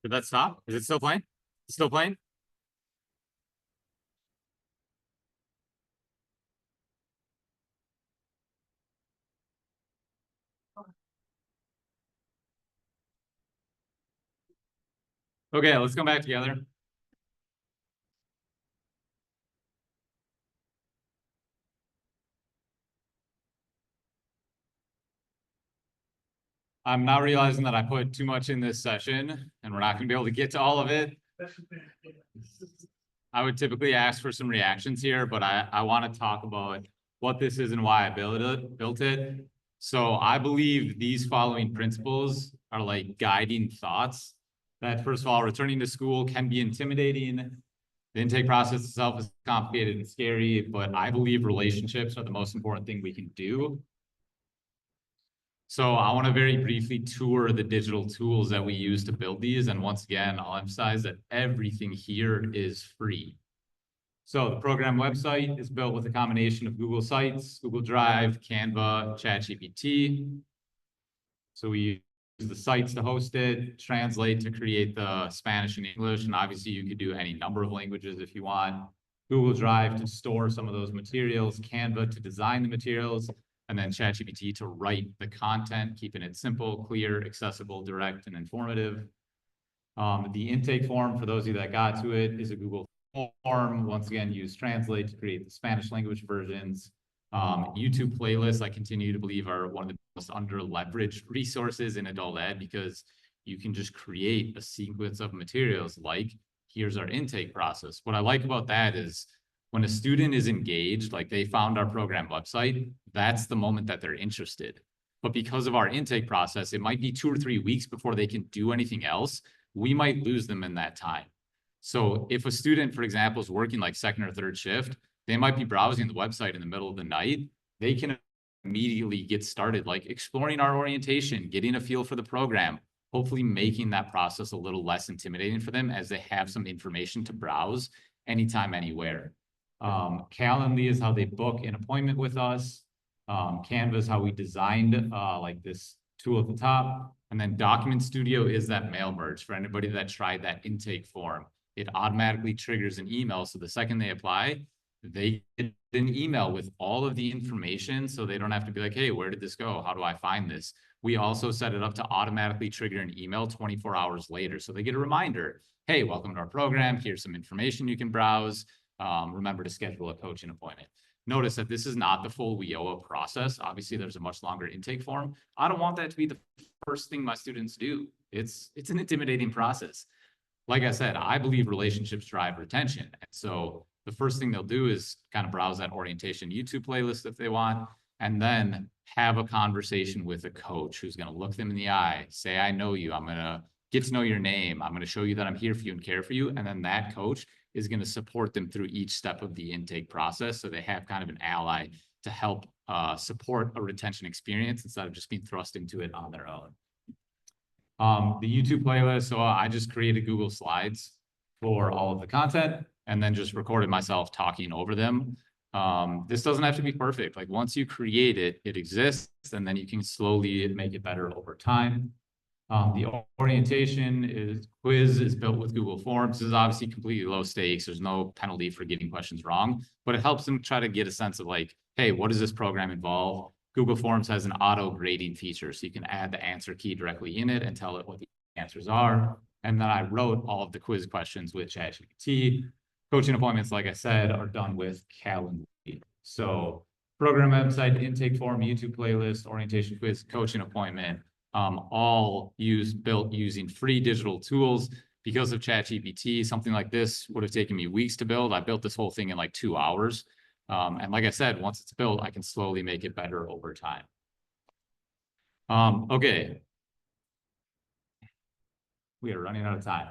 Did that stop? Is it still playing? Still playing? Okay, let's come back together. I'm now realizing that I put too much in this session and we're not gonna be able to get to all of it. I would typically ask for some reactions here, but I want to talk about what this is and why I built it. So I believe these following principles are like guiding thoughts. That first of all, returning to school can be intimidating. The intake process itself is complicated and scary, but I believe relationships are the most important thing we can do. So I want to very briefly tour the digital tools that we use to build these. And once again, I'll emphasize that everything here is free. So the program website is built with a combination of Google Sites, Google Drive, Canva, ChatGPT. So we use the sites to host it, translate to create the Spanish and English. And obviously you could do any number of languages if you want. Google Drive to store some of those materials, Canva to design the materials, and then ChatGPT to write the content, keeping it simple, clear, accessible, direct, and informative. The intake form, for those of you that got to it, is a Google form. Once again, use Translate to create the Spanish language versions. YouTube playlists, I continue to believe, are one of the most under-leveraged resources in adult ed because you can just create a sequence of materials like, here's our intake process. What I like about that is when a student is engaged, like they found our program website, that's the moment that they're interested. But because of our intake process, it might be 2 or 3 weeks before they can do anything else. We might lose them in that time. So if a student, for example, is working like second or third shift, they might be browsing the website in the middle of the night. They can immediately get started, like exploring our orientation, getting a feel for the program, hopefully making that process a little less intimidating for them as they have some information to browse anytime, anywhere. Calendly is how they book an appointment with us. Canva is how we designed like this tool at the top. And then Document Studio is that mail merge for anybody that tried that intake form. It automatically triggers an email. So the second they apply, they get an email with all of the information. So they don't have to be like, hey, where did this go? How do I find this? We also set it up to automatically trigger an email 24 hours later. So they get a reminder, hey, welcome to our program. Here's some information you can browse. Remember to schedule a coaching appointment. Notice that this is not the full WIOA process. Obviously, there's a much longer intake form. I don't want that to be the first thing my students do. It's an intimidating process. Like I said, I believe relationships drive retention. And so the first thing they'll do is kind of browse that orientation YouTube playlist if they want, and then have a conversation with a coach who's going to look them in the eye, say, I know you. I'm going to get to know your name. I'm going to show you that I'm here for you and care for you. And then that coach is going to support them through each step of the intake process. So they have kind of an ally to help support a retention experience instead of just being thrust into it on their own. The YouTube playlist, so I just created Google Slides for all of the content and then just recorded myself talking over them. This doesn't have to be perfect. Like once you create it, it exists, and then you can slowly make it better over time. The orientation quiz is built with Google Forms. This is obviously completely low stakes. There's no penalty for getting questions wrong, but it helps them try to get a sense of like, hey, what does this program involve? Google Forms has an auto grading feature, so you can add the answer key directly in it and tell it what the answers are. And then I wrote all of the quiz questions with ChatGPT. Coaching appointments, like I said, are done with Calendly. So program website, intake form, YouTube playlist, orientation quiz, coaching appointment, all built using free digital tools. Because of ChatGPT, something like this would have taken me weeks to build. I built this whole thing in like 2 hours. And like I said, once it's built, I can slowly make it better over time. Okay. We are running out of time.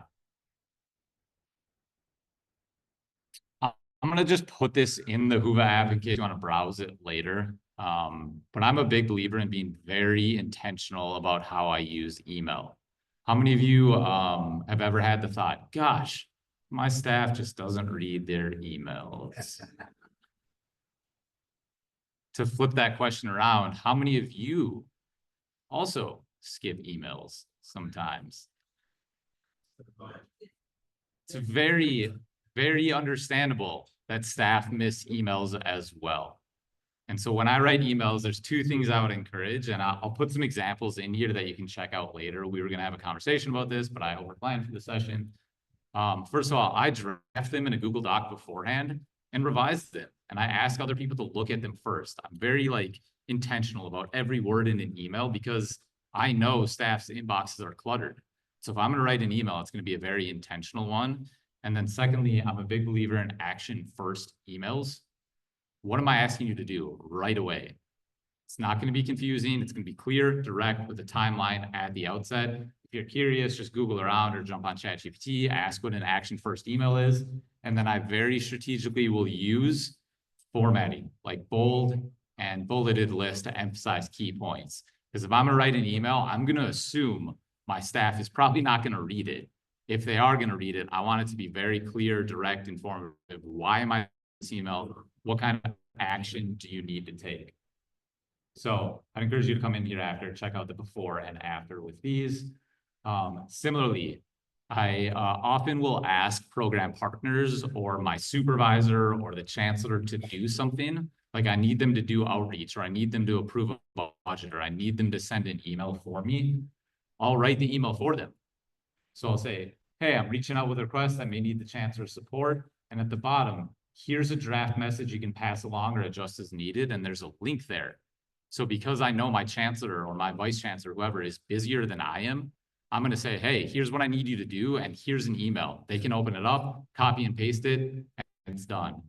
I'm going to just put this in the Whova app in case you want to browse it later. But I'm a big believer in being very intentional about how I use email. How many of you have ever had the thought, gosh, my staff just doesn't read their emails? To flip that question around, how many of you also skip emails sometimes? It's very, very understandable that staff miss emails as well. And so when I write emails, there's two things I would encourage, and I'll put some examples in here that you can check out later. We were going to have a conversation about this, but I overplanned for the session. First of all, I draft them in a Google Doc beforehand and revise them. And I ask other people to look at them first. I'm very intentional about every word in an email because I know staff's inboxes are cluttered. So if I'm going to write an email, it's going to be a very intentional one. And then secondly, I'm a big believer in action first emails. What am I asking you to do right away? It's not going to be confusing. It's going to be clear, direct, with a timeline at the outset. If you're curious, just Google around or jump on ChatGPT, ask what an action first email is. And then I very strategically will use formatting, like bold and bulleted list to emphasize key points. Because if I'm going to write an email, I'm going to assume my staff is probably not going to read it. If they are going to read it, I want it to be very clear, direct, informative. Why am I writing this email? What kind of action do you need to take? So I encourage you to come in here after, check out the before and after with these. Similarly, I often will ask program partners or my supervisor or the chancellor to do something. Like I need them to do outreach, or I need them to approve a budget, or I need them to send an email for me. I'll write the email for them. So I'll say, hey, I'm reaching out with a request. I may need the chancellor's support. And at the bottom, here's a draft message you can pass along or adjust as needed. And there's a link there. So because I know my chancellor or my vice chancellor, whoever is busier than I am, I'm going to say, hey, here's what I need you to do. And here's an email. They can open it up, copy and paste it, and it's done.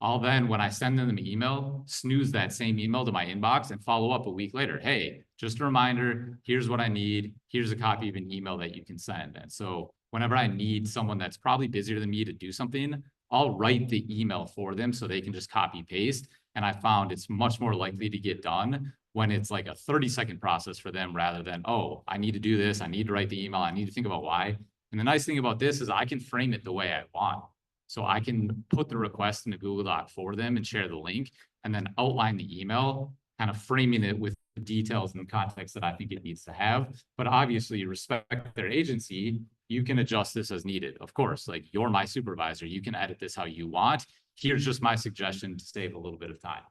I'll then, when I send them an email, snooze that same email to my inbox and follow up a week later. Hey, just a reminder, here's what I need. Here's a copy of an email that you can send. And so whenever I need someone that's probably busier than me to do something, I'll write the email for them so they can just copy paste. And I found it's much more likely to get done when it's like a 30-second process for them rather than, oh, I need to do this. I need to write the email. I need to think about why. And the nice thing about this is I can frame it the way I want. So I can put the request in a Google Doc for them and share the link and then outline the email, kind of framing it with the details and the context that I think it needs to have. But obviously respect their agency. You can adjust this as needed. Of course, like you're my supervisor. You can edit this how you want. Here's just my suggestion to save a little bit of time.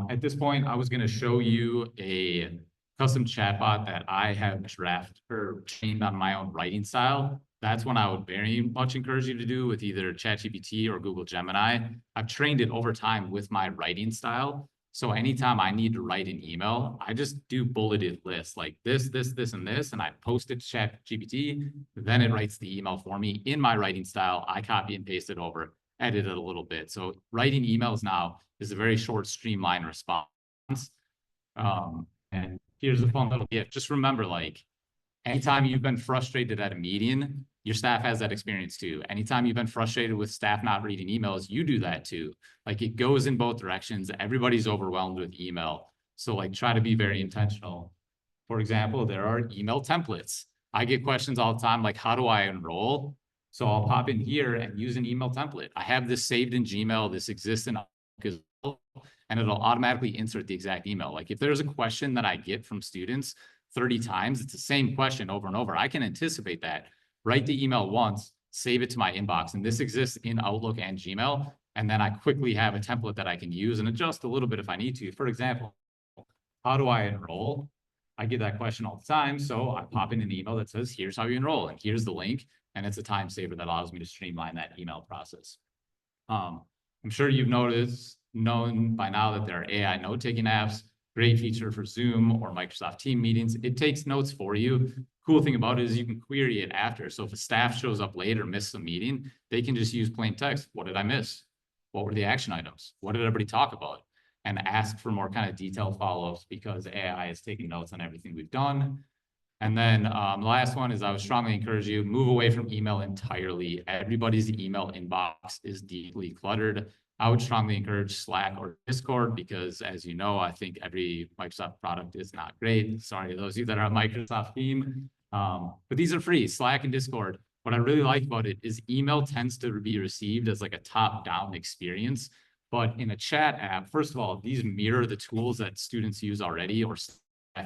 At this point, I was going to show you a custom chatbot that I have drafted or trained on my own writing style. That's one I would very much encourage you to do with either ChatGPT or Google Gemini. I've trained it over time with my writing style. So anytime I need to write an email, I just do bulleted lists like this, and this, and I post it to ChatGPT. Then it writes the email for me in my writing style. I copy and paste it over, edit it a little bit. So writing emails now is a very short, streamlined response. And here's a fun little gift. Just remember, like, anytime you've been frustrated at a meeting, your staff has that experience too. Anytime you've been frustrated with staff not reading emails, you do that too. Like it goes in both directions. Everybody's overwhelmed with email. So like try to be very intentional. For example, there are email templates. I get questions all the time, like how do I enroll? So I'll pop in here and use an email template. I have this saved in Gmail. This exists in Outlook, and it'll automatically insert the exact email. Like if there's a question that I get from students 30 times, it's the same question over and over. I can anticipate that, write the email once, save it to my inbox. And this exists in Outlook and Gmail. And then I quickly have a template that I can use and adjust a little bit if I need to. For example, how do I enroll? I get that question all the time. So I pop in an email that says, here's how you enroll. And here's the link. And it's a time saver that allows me to streamline that email process. I'm sure you've known by now that there are AI note-taking apps. Great feature for Zoom or Microsoft Teams meetings. It takes notes for you. Cool thing about it is you can query it after. So if a staff shows up late or misses a meeting, they can just use plain text. What did I miss? What were the action items? What did everybody talk about? And ask for more kind of detailed follow-ups because AI is taking notes on everything we've done. And then the last one is I would strongly encourage you, move away from email entirely. Everybody's email inbox is deeply cluttered. I would strongly encourage Slack or Discord because, as you know, I think every Microsoft product is not great. Sorry to those of you that are a Microsoft team, but these are free, Slack and Discord. What I really like about it is email tends to be received as like a top-down experience. But in a chat app, first of all, these mirror the tools that students use already or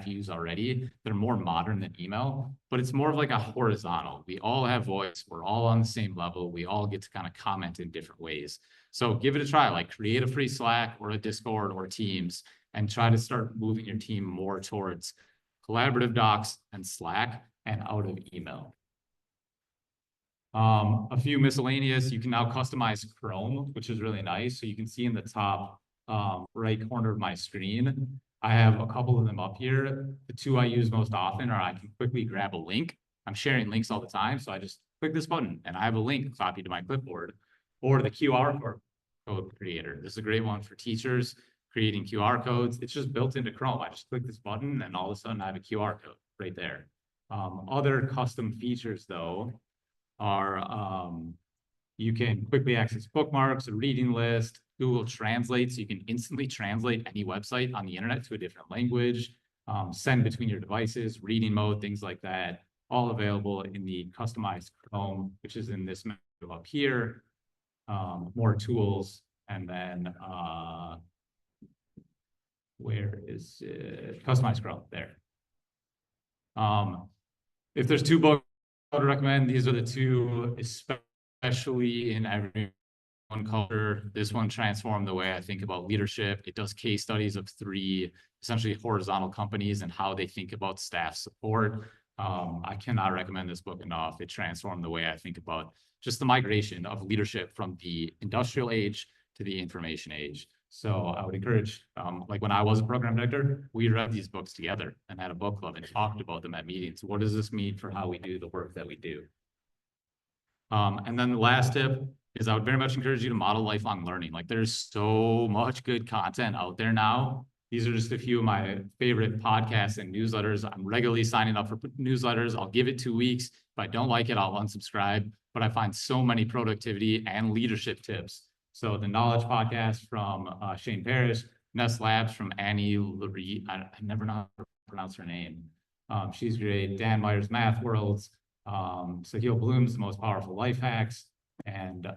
use already. They're more modern than email, but it's more of like a horizontal. We all have voice. We're all on the same level. We all get to kind of comment in different ways. So give it a try, like create a free Slack or a Discord or Teams and try to start moving your team more towards collaborative docs and Slack and out of email. A few miscellaneous, you can now customize Chrome, which is really nice. So you can see in the top right corner of my screen, I have a couple of them up here. The two I use most often are I can quickly grab a link. I'm sharing links all the time. So I just click this button and I have a link copied to my clipboard, or the QR code creator. This is a great one for teachers creating QR codes. It's just built into Chrome. I just click this button and all of a sudden I have a QR code right there. Other custom features though are you can quickly access bookmarks, a reading list, Google Translate, so you can instantly translate any website on the internet to a different language, send between your devices, reading mode, things like that, all available in the customized Chrome, which is in this menu up here. More tools, and then where is it? Customized Chrome there. If there's two books I would recommend, these are the two, especially in everyone culture. This one transformed the way I think about leadership. It does case studies of 3 essentially horizontal companies and how they think about staff support. I cannot recommend this book enough. It transformed the way I think about just the migration of leadership from the industrial age to the information age. So I would encourage, like when I was a program director, we read these books together and had a book club and talked about them at meetings. What does this mean for how we do the work that we do? And then the last tip is I would very much encourage you to model lifelong learning. Like there's so much good content out there now. These are just a few of my favorite podcasts and newsletters. I'm regularly signing up for newsletters. I'll give it 2 weeks. If I don't like it, I'll unsubscribe. But I find so many productivity and leadership tips. So the Knowledge Podcast from Shane Parrish, Nest Labs from Annie Lurie. I never know how to pronounce her name. She's great. Dan Meyer's Math Worlds. Sahil Bloom's Most Powerful Life Hacks. And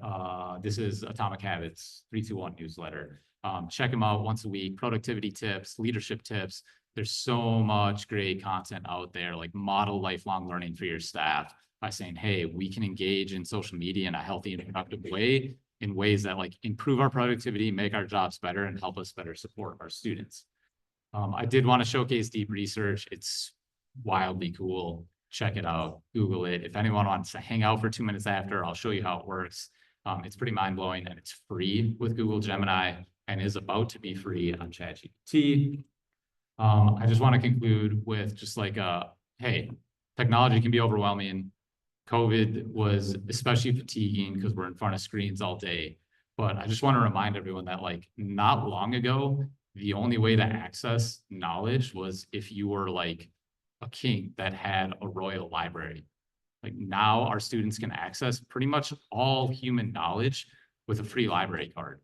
this is Atomic Habits 321 newsletter. Check them out once a week. Productivity tips, leadership tips. There's so much great content out there. Like model lifelong learning for your staff by saying, hey, we can engage in social media in a healthy and productive way, in ways that like improve our productivity, make our jobs better, and help us better support our students. I did want to showcase deep research. It's wildly cool. Check it out, Google it. If anyone wants to hang out for 2 minutes after, I'll show you how it works. It's pretty mind-blowing, and it's free with Google Gemini and is about to be free on ChatGPT. I just want to conclude with just like, hey, technology can be overwhelming. COVID was especially fatiguing because we're in front of screens all day. But I just want to remind everyone that like not long ago, the only way to access knowledge was if you were like a king that had a royal library. Like now our students can access pretty much all human knowledge with a free library card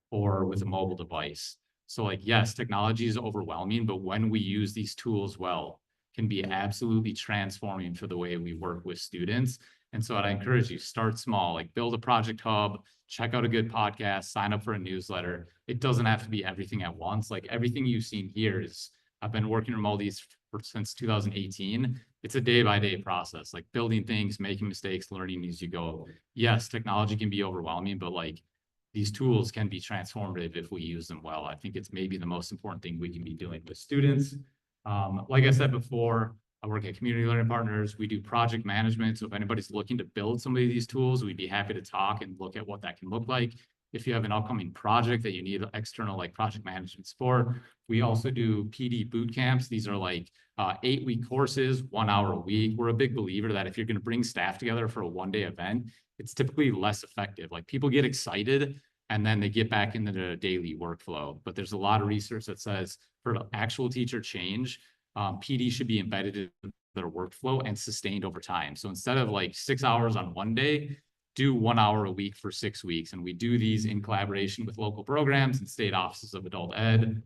or with a mobile device. So like, yes, technology is overwhelming, but when we use these tools well, can be absolutely transforming for the way we work with students. And so I'd encourage you, start small, like build a project hub, check out a good podcast, sign up for a newsletter. It doesn't have to be everything at once. Like everything you've seen here is, I've been working remotely since 2018. It's a day-by-day process, like building things, making mistakes, learning as you go. Yes, technology can be overwhelming, but like these tools can be transformative if we use them well. I think it's maybe the most important thing we can be doing with students. Like I said before, I work at Community Learning Partners. We do project management. So if anybody's looking to build some of these tools, we'd be happy to talk and look at what that can look like. If you have an upcoming project that you need external like project management support, we also do PD boot camps. These are like 8-week courses, 1 hour a week. We're a big believer that if you're going to bring staff together for a one-day event, it's typically less effective. Like people get excited and then they get back into the daily workflow. But there's a lot of research that says for actual teacher change, PD should be embedded in their workflow and sustained over time. So instead of like 6 hours on one day, do 1 hour a week for 6 weeks. And we do these in collaboration with local programs and state offices of adult ed.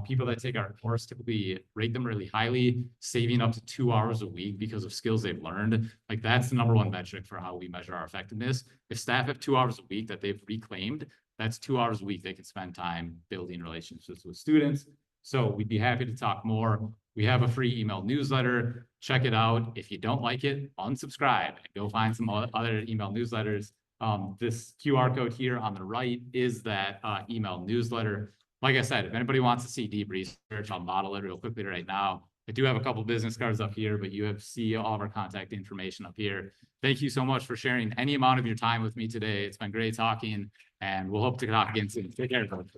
People that take our course typically rate them really highly, saving up to 2 hours a week because of skills they've learned. Like that's the #1 metric for how we measure our effectiveness. If staff have 2 hours a week that they've reclaimed, that's 2 hours a week they can spend time building relationships with students. So we'd be happy to talk more. We have a free email newsletter. Check it out. If you don't like it, unsubscribe and go find some other email newsletters. This QR code here on the right is that email newsletter. Like I said, if anybody wants to see deep research, I'll model it real quickly right now. I do have a couple business cards up here, but you see all of our contact information up here. Thank you so much for sharing any amount of your time with me today. It's been great talking, and we'll hope to talk again soon. Take care, folks.